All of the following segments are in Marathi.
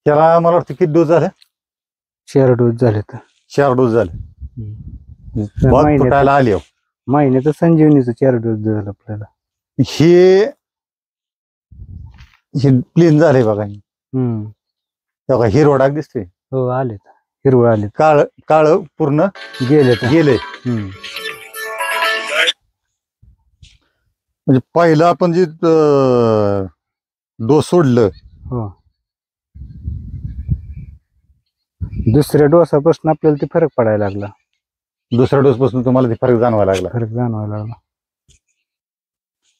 त्याला मला वाटतं किती डोस झाले? 4 डोस झाले तर 4 डोस झाले. बाग फुटायला आली. महिन्यात संजीवनीचं 4 डोस झालं आपल्याला. हे प्लेन झालंय बघा. बघा हिरवा डाग दिसतोय. हो आले हिरवळ आले. काळ काळ पूर्ण गेले. म्हणजे पहिला आपण जे डोस सोडलं, हो दुसऱ्या डोसापासून आपल्याला ते फरक पडायला लागला. दुसऱ्या डोस पासून तुम्हाला ते फरक जाणवायला लागला.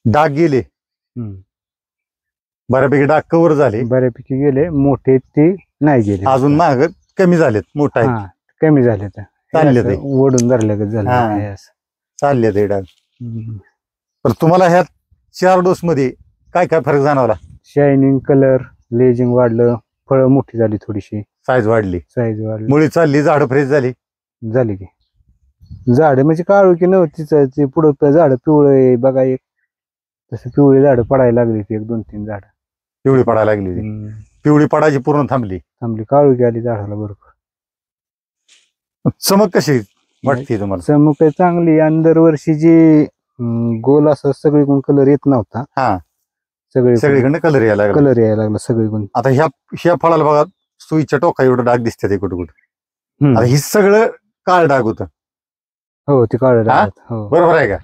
डाग गेले. बऱ्यापैकी डाग कव्हर झाले. बऱ्यापैकी गेले. मोठे ते नाही गेले. अजून महाग कमी झालेत. मोठा आहे कमी झाले. चालले ते ओढून धरले झाले. चालले ते डाग. पण तुम्हाला ह्या 4 डोस मध्ये काय काय फरक जाणवला? शायनिंग, कलर, लेजिंग वाढलं, फळं मोठी झाली, थोडीशी साईज वाढली. मुळी चालली, झाड फ्रेश झाली की झाड म्हणजे काळुकी नव्हतीच. पुढं झाड पिवळे बघा. एक तसं पिवळी झाड पडायला लागली. एक 2-3 झाड पिवळी पडायला लागली. पिवळी पडायची पूर्ण थांबली. काळुकी आली झाडाला भरपूर. चमक कशी वाटते तुम्हाला? चमक चांगली. आणि दरवर्षी जी गोल असं सगळीकडून कलर येत नव्हता. सगळीकडे कलर यायला लागला सगळीकडून. आता ह्या फळाला बघा, सुईच्या टोका एवढं डाग दिसते ते कुठं कुठं. आता हे सगळं काळ डाग होतं. हो ते काळ डाग. बरोबर आहे का?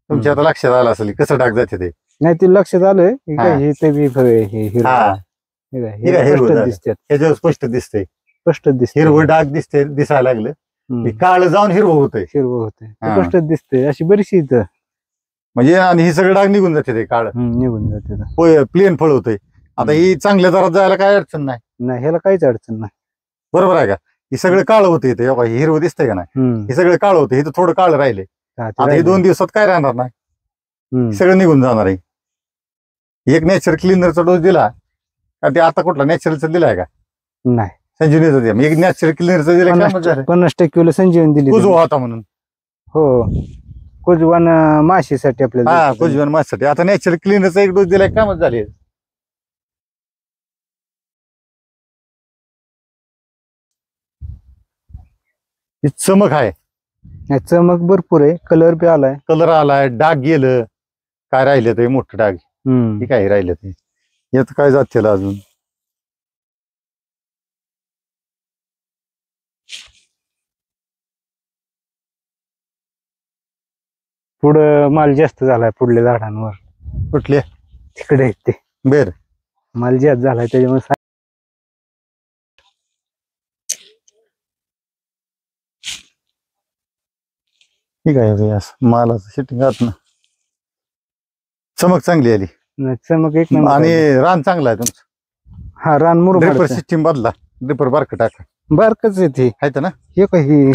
तुमच्या आता लक्षात आलं असेल कसं डाग जाते ते? नाही ते लक्षात आलंय. ह्याच्यावर स्पष्ट दिसतंय. हिरवं डाग दिसायला लागलं. काळ जाऊन हिरवं होतंय. स्पष्ट दिसतंय. अशी बरीचशी इथं म्हणजे. आणि ही सगळं डाग निघून जाते. ते काळ निघून जाते. प्लेन फळ होतंय. आता ही चांगल्या दरात जायला काय अडचण नाही. ह्याला काहीच अडचण नाही. बरोबर आहे का? हे सगळं काळ होतं. इथे हिरवं दिसतंय का नाही? हे सगळं काळ होतं. इथं थोडं काळ राहिले. आता हे 2 दिवसात काय राहणार नाही. सगळं निघून जाणार आहे. एक नॅचरल क्लिनरचा डोस दिला का? ते आता कुठला नॅचरलचा दिलाय का? नाही, संजीवनीचा दिला. एक नॅचरल क्लिनरचा दिला. 50% संजीवनी दिली. कुजवा होता म्हणून. हो कुजवान माशीसाठी आपल्याला. कुजवान माशीसाठी. आता नॅचरल क्लिनरचा एक डोस दिलाय. कामच झाले. चमक आहे. चमक भरपूर आहे. कलर बी आलाय. डाग गेलं. काय राहिलं ते मोठं डाग. हे काय राहिलं ते? यात काय जाते अजून? पुढं माल जास्त झालाय. पुढल्या झाडांवर. कुठले? तिकडे ते बर माल जास्त झालाय त्याच्यामुळे. ठीक आहे. मालाचं सेटिंग आत ना. चमक चांगली आली. चमक एक आणि रान चांगला आहे तुमचं. रान मुरमाड. सिस्टीम बदला. ड्रिपर बारक टाका. बारकच आहे ते ना. हे काही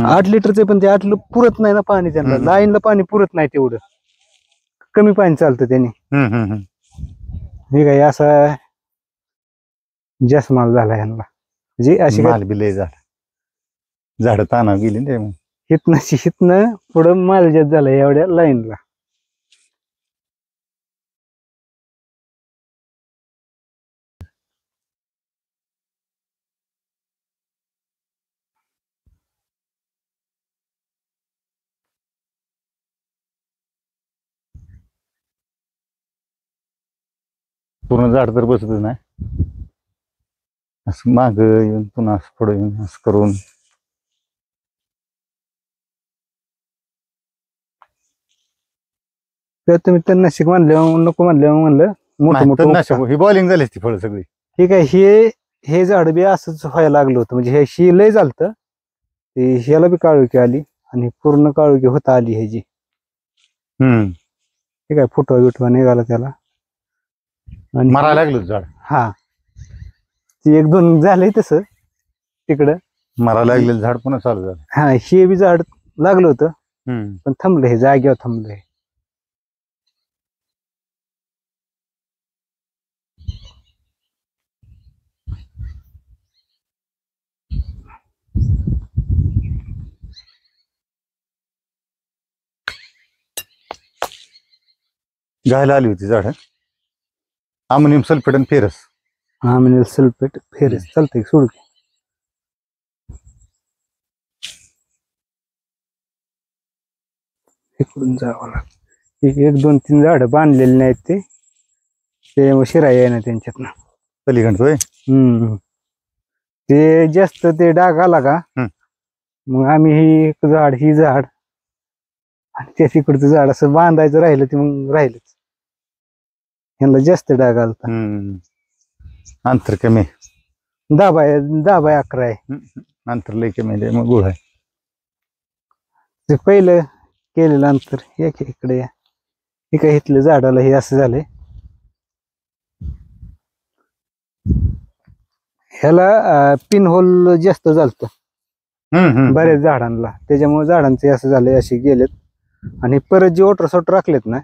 8 लिटरचे. पण ते 8 पुरत नाही ना पाणी. त्यांना लाईनला पाणी पुरत नाही. तेवढं कमी पाणी चालतं त्याने. हे काही असा जास्त माल झाला यांना. म्हणजे अशी माल बिले झाड ताना गेली ते. हितनं पुढं माल जास्त झाला एवढ्या लाईनला. पूर्ण झाड तर बसतच नाही. असं माग येऊन पुन्हा असं पुढे येऊन असं करून. तुम्ही तणनाशक म्हणलं नको म्हणलं मोठं मोठं ही बॉलिंग झाली ती फळ सगळी. ठीक आहे. हे झाड बी असंच व्हायला लागलं होतं. म्हणजे हे लय झालतं. ह्याला बी काळुकी आली. आणि पूर्ण काळुकी होता आली ह्याची. ठीक आहे. फुटवा बिटवा निघाला त्याला. आणि मारायला लागलं झाड. ती 1-2 झालंय तसं तिकडं. मारायला लागलेलं झाड पुन्हा चालू झालं. हे बी झाड लागलं होतं. पण थांबलं. हे जागेवर थांबलंय. घायला आली होती झाड. अमोनियम सल्फेट आणि फेरस अमोनियम सल्फेट फेरस चालतंय सोड की. इकडून जावं लागतं. एक 2-3 झाडं बांधलेली नाहीत ते शिराय आहे ना त्यांच्यातनं. पलीकडचं होय. ते जास्त ते डाग आला का मग आम्ही ही झाड आणि त्या तिकडचं झाड असं बांधायचं राहिलं ते मग राहिलंच. ह्यांना जास्त डाग आलता. अंतर कमी 10 बाय 11 आहे. अंतर लय कमी आहे, मग गुळ आहे. ते पहिलं केलेलं अंतर इकडे या एका इथलं झाडाला हे असं झालंय. ह्याला पिन होल जास्त झालत बऱ्याच झाडांना, त्याच्यामुळे झाडांचे असं झालंय असे गेलेत. आणि परत जे वॉटर शॉट राखलेत ना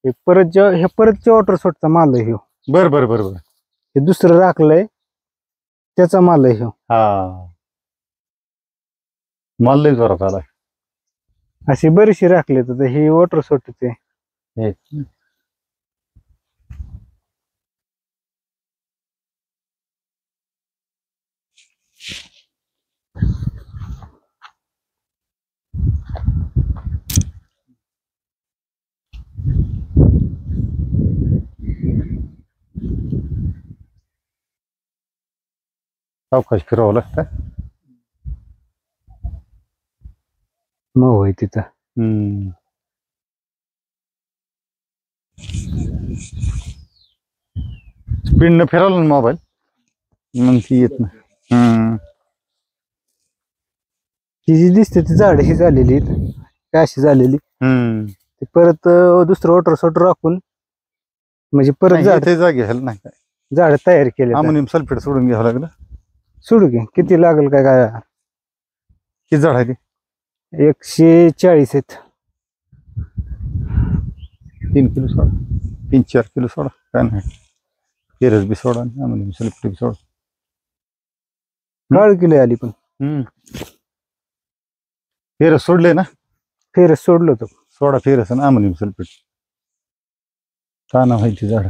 हे परतच्या वॉटर शॉटचा माल आहे ह्यो. बरोबर हे दुसरं राखलंय त्याचा माल आहे ह्यो. माल लय जोरात आलाय. अशी बरीचशी राखले तर हे वॉटर शॉटचे. सावकाश फिरावं लागतं. मग होय तिथं. स्पीडनं फिरवलं ना मोबाईल मग ती येत नाही. ती जी दिसते ती झाड ही झालेली काय अशी झालेली ते परत दुसरं वॉटर शॉट राखून म्हणजे परत जागी घ्यायला नाही काय झाड तयार केले. अमोनियम सल्फेट सोडून घ्यावं लागलं. सोडू की किती लागेल काय किती झाड आहे ते? 140 आहेत. 3 किलो सोडा, 3-4 किलो सोडा काय नाही. फेरस बी सोडा आणि अमोनियम सल्फेट बी सोडा. काळ किलो आली पण फेरस सोडले ना. फेरस सोडलं होतं. सोडा फेरस आणि अमोनियम सल्फेट ताना व्हायची झाड.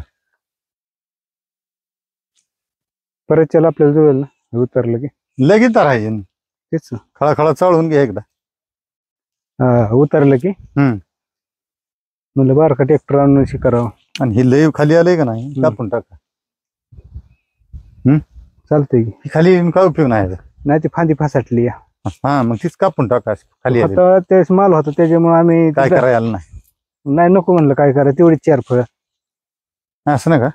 परत त्याला आपल्याला जुळेल ना उतरलं की लगेच राहायचे. तेच खळा चाळून घ्या एकदा. उतरलं की म्हणलं बारका ट्रॅक्टर आणून करावं. आणि हे लय खाली आलंय का नाही कापून टाका. चालतंय की खाली येऊन काय उपयोग नाही ती फांदी फासाटली. मग तीच कापून टाका खाली. आता तेच माल होता त्याच्यामुळे आम्ही काय करायला नाही नको म्हणलं काय करा तेवढी 4 फळं असं ना का.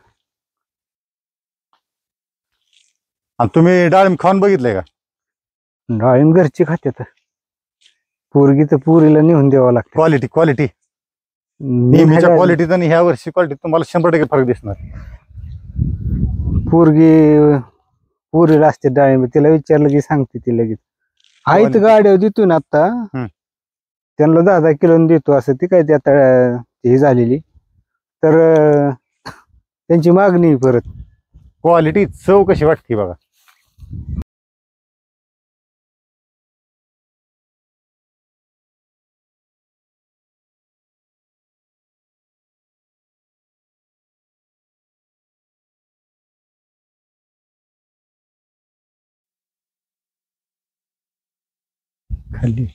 आणि तुम्ही डाळिंब खाऊन बघितलंय का? डाळिंब घरची खात्यात. पोरगी तर पुरीला नेऊन द्यावं लागतं. क्वालिटी नेहमीच्या क्वालिटीत आणि ह्या वर्षी क्वालिटी तुम्हाला 100% फरक दिसणार. पुरीला असते डाळिंब तिला विचारलं की सांगते ती लगेच. आहेत गाड्या देतो ना आता त्यांना 10-10 किलो देतो असं ती काय आता हे झालेली तर त्यांची मागणी परत. क्वालिटी चव कशी वाटते बघा. खाली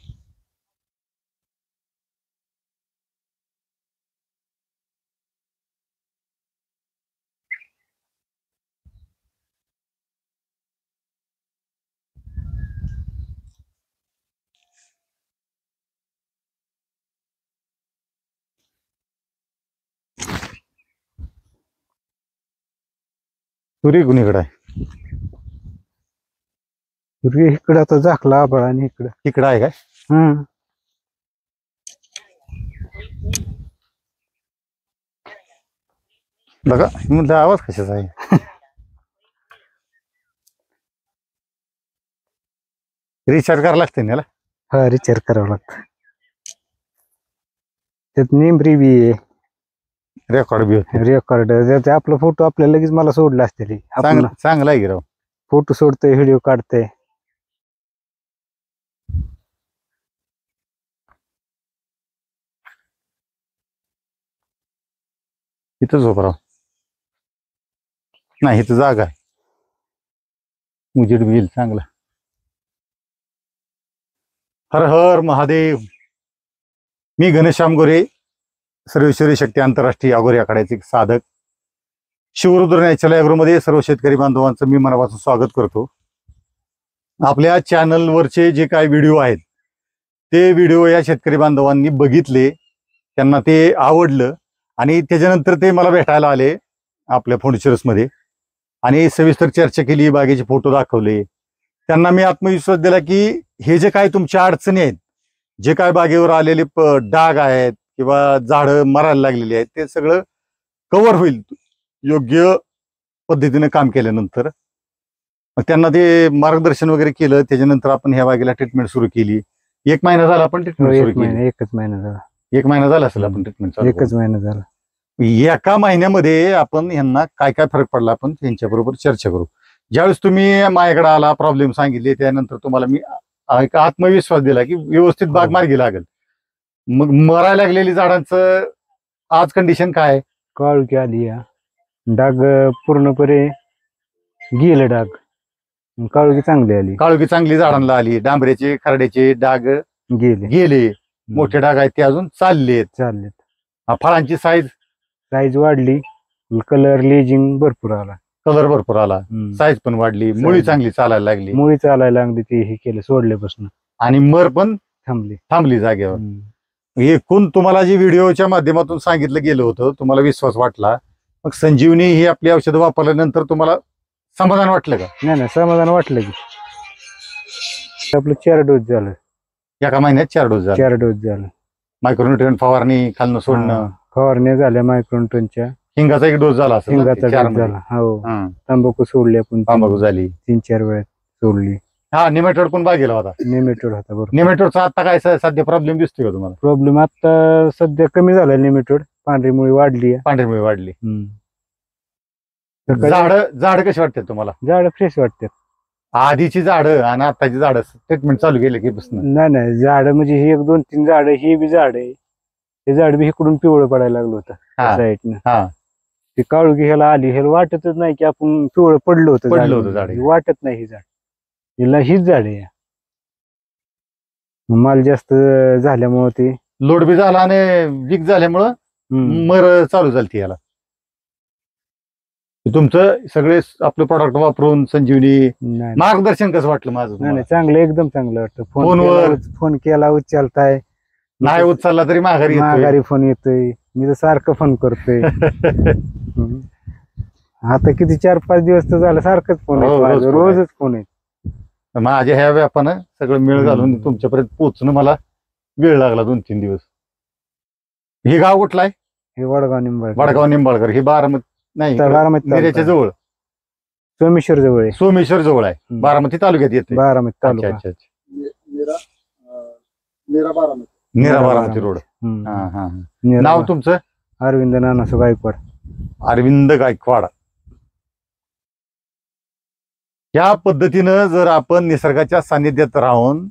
सूर्य गुणीकडे आहे. सूर्य इकडं आता झाकला आभाळ आणि इकडं आहे काय? बघा म्हणलं आवाज कशाचा आहे. रिचार्ज करावं लागतं ना याला. रिचार्ज करावं लागतं. त्यात निंबरी बी आहे. रेकॉर्ड बी होते. रेकॉर्ड आपला फोटो आपल्याला लगेच मला सोडला असते. चांगला आहे की राव. फोटो सोडतोय व्हिडिओ काढतोय. इथंच झोप राव. नाही इथं जागा आहे, उजेड बिल चांगला. हर हर महादेव. मी घनश्याम गोरे, सर्वेश्वरी शक्ती आंतरराष्ट्रीय अघोरी आखाड्याचे एक साधक. शिवरुद्र नॅचरल ॲग्रोमध्ये सर्व शेतकरी बांधवांचं मी मनापासून स्वागत करतो. आपल्या चॅनलवरचे जे काही व्हिडिओ आहेत ते व्हिडिओ या शेतकरी बांधवांनी बघितले, त्यांना ते आवडलं आणि त्याच्यानंतर ते मला भेटायला आले आपल्या फोनशर्समध्ये आणि सविस्तर चर्चा केली, बागेचे फोटो दाखवले. त्यांना मी आत्मविश्वास दिला की हे जे काय तुमच्या अडचणी आहेत, जे काय बागेवर आलेले डाग आहेत किंवा झाडं मरायला लागलेली आहेत, ते सगळं कव्हर होईल योग्य पद्धतीने काम केल्यानंतर. मग त्यांना ते मार्गदर्शन वगैरे केलं. त्याच्यानंतर आपण ह्या बागेला ट्रीटमेंट सुरू केली. 1 महिना झाला आपण ट्रीटमेंट सुरू केली. 1 महिना झाला. 1 महिना झाला असेल आपण ट्रीटमेंट. 1 महिना झाला. एका महिन्यामध्ये आपण ह्यांना काय काय फरक पडला आपण त्यांच्याबरोबर चर्चा करू. ज्यावेळेस तुम्ही माझ्याकडे आला, प्रॉब्लेम सांगितले, त्यानंतर तुम्हाला मी एक आत्मविश्वास दिला की व्यवस्थित बाग मार्गी लागेल. मग मरायला लागलेली झाडांचं आज कंडिशन काय आहे? काळुकी आली, डाग पूर्णपणे गेलं, डाग काळुकी चांगली आली. काळुकी चांगली झाडांना आली, डांबऱ्याचे खरड्याचे डाग गेले, मोठे डाग आहेत ते अजून चाललेत. फळांची साईज वाढली, कलर लेजिंग भरपूर आला, कलर भरपूर आला, साईज पण वाढली, मुळी चांगली चालायला लागली, ते हे केलं सोडल्यापासून, आणि मर पण थांबली जागेवर. एकूण तुम्हाला जे व्हिडिओच्या माध्यमातून सांगितलं गेलं होतं, तुम्हाला विश्वास वाटला. मग संजीवनी ही आपली औषधं वापरल्यानंतर तुम्हाला समाधान वाटलं का? नाही, समाधान वाटलं की आपलं 4 डोस झालं. एका महिन्यात 4 डोस झाले. 4 डोस झालं. मायक्रोन्यूट्रिएंट फवारणी खालनं सोडणं, फवारण्या झाल्या मायक्रोन्यूट्रिएंटच्या. हिंगाचा 1 डोस झाला असेल. हिंगाचा झाला. हो, तंबाखू सोडली आपण. तंबाखू झाली 3-4 वेळा सोडली. हा, निमेटोड पण बागेला होता. निमेटोड होता बरोबर. निमेटोडचा आता काय सध्या प्रॉब्लेम दिसतोय का तुम्हाला? प्रॉब्लेम आता सध्या कमी झाला. निमेटोड पांढरी मुळी वाढली. झाड कशी वाटते तुम्हाला? झाड फ्रेश वाटतात. आधीची झाडं आणि आताची झाडं ट्रीटमेंट चालू केली की बसणं? नाही, झाड म्हणजे ही 1-2-3 झाड, ही बी झाड आहे. हे झाड बी इकडून पिवळं पडायला लागलं होतं साईडनं. ती काळुकी ह्याला आली, ह्याला वाटतच नाही की आपण पिवळं पडलं होतं झाड. वाटत नाही ही झाड, हिला हीच झाड आहे. माल जास्त झाल्यामुळं ते लोड बी झाला आणि वीक झाल्यामुळं मर चालू झाली याला. तुमचं सगळे आपलं प्रॉडक्ट वापरून संजीवनी मार्गदर्शन कसं वाटलं माझं? नाही, चांगलं, एकदम चांगलं वाटतं. फोन केला उचलताय, नाही उचलला तरी माघारी फोन येतोय. मी तर सारखं फोन करतोय. आता किती 4-5 दिवस तर झालं सारखंच फोन आहे, रोजच फोन आहे. माझ्या ह्या व्यापानं सगळं मेळ घालून तुमच्यापर्यंत पोहोचणं मला वेळ लागला 2-3 दिवस. हे गाव कुठलं आहे? हे वडगाव निंबाळकर. हे बारामती नाही, मिऱ्याच्या जवळ, सोमेश्वर जवळ आहे. बारामती तालुक्यात येते. बारामती तालुका. अच्छा. नीरा बारामती रोड. नाव तुमचं? अरविंद नानासो गायकवाड. अरविंद गायकवाड. या पद्धतीनं जर आपण निसर्गाच्या सानिध्यात राहून,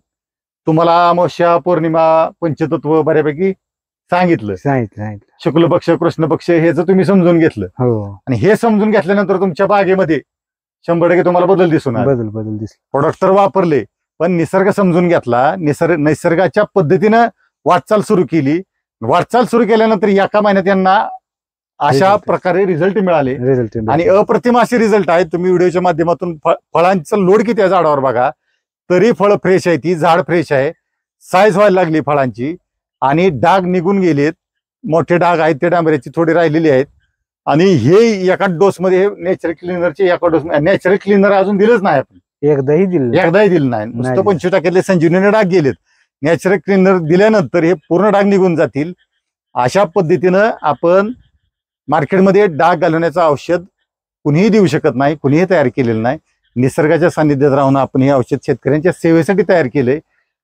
तुम्हाला अमावस्या, पौर्णिमा, पंचतत्व बऱ्यापैकी सांगितलं. शुक्ल पक्ष, कृष्ण पक्ष हे जर तुम्ही समजून घेतलं, आणि हे समजून घेतल्यानंतर तुमच्या बागेमध्ये 100% तुम्हाला बदल दिसून बदल दिसला. प्रोडक्ट तर वापरले, पण निसर्ग समजून घेतला, निसर्गाच्या पद्धतीनं वाटचाल सुरू केली. वाटचाल सुरू केल्यानंतर एका महिन्यात यांना अशा प्रकारे रिझल्ट मिळाले, आणि अप्रतिम असे रिझल्ट आहेत. तुम्ही व्हिडिओच्या माध्यमातून फळांचं लोड किती आहे झाडावर बघा, तरी फळ फ्रेश आहे, ती झाड फ्रेश आहे, साईज व्हायला लागली फळांची, आणि डाग निघून गेलेत. मोठे डाग आहेत ते डांबऱ्याची थोडी राहिलेली आहेत. आणि हे एका डोस मध्ये नॅचरल क्लिनरचे एका डोस, नॅचरल क्लिनर अजून दिलंच नाही आपण, एकदाही दिलं नाही. नुसतं 25% संजीवनीने डाग गेलेत. नॅचरल क्लिनर दिल्यानंतर हे पूर्ण डाग निघून जातील. अशा पद्धतीनं आपण मार्केटमध्ये डाग घालवण्याचं औषध कुणीही देऊ शकत नाही, कुणीही तयार केलेलं नाही. निसर्गाच्या सानिध्यात राहून आपण हे औषध शेतकऱ्यांच्या सेवेसाठी तयार केलंय,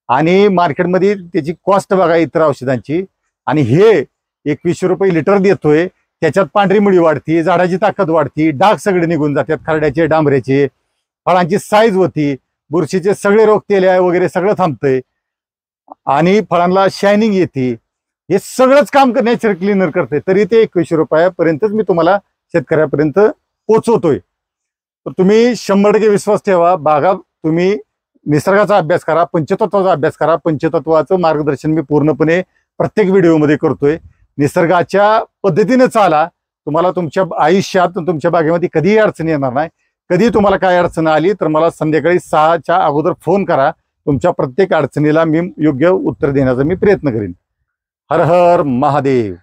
आणि मार्केटमध्ये त्याची कॉस्ट बघा इतर औषधांची, आणि हे 2100 रुपये लिटर देतोय. त्याच्यात पांढरी मुळी वाढती, झाडाची ताकद वाढती, डाग सगळे निघून जातात, खरड्याचे, डांबऱ्याचे, फळांची साईज होती, बुरशीचे सगळे रोग, तेल्या वगैरे सगळं थांबतंय, आणि फळांना शायनिंग येते. हे सगळंच काम नॅचरल क्लिनर करते. तरी ते 2100 रुपयापर्यंतच मी तुम्हाला शेतकऱ्यापर्यंत पोहोचवतोय. तर तुम्ही 100% विश्वास ठेवा. बागा तुम्ही निसर्गाचा अभ्यास करा, पंचतत्वाचा अभ्यास करा. पंचतत्वाचं मार्गदर्शन मी पूर्णपणे प्रत्येक व्हिडिओमध्ये करतोय. निसर्गाच्या पद्धतीने चाला. तुम्हाला तुमच्या आयुष्यात तुमच्या बागेमध्ये कधीही अडचण येणार नाही. कधी तुम्हाला काय अडचण आली तर मला संध्याकाळी 6च्या अगोदर फोन करा. तुमच्या प्रत्येक अडचणीला मी योग्य उत्तर देण्याचा मी प्रयत्न करीन. हर हर महादेव.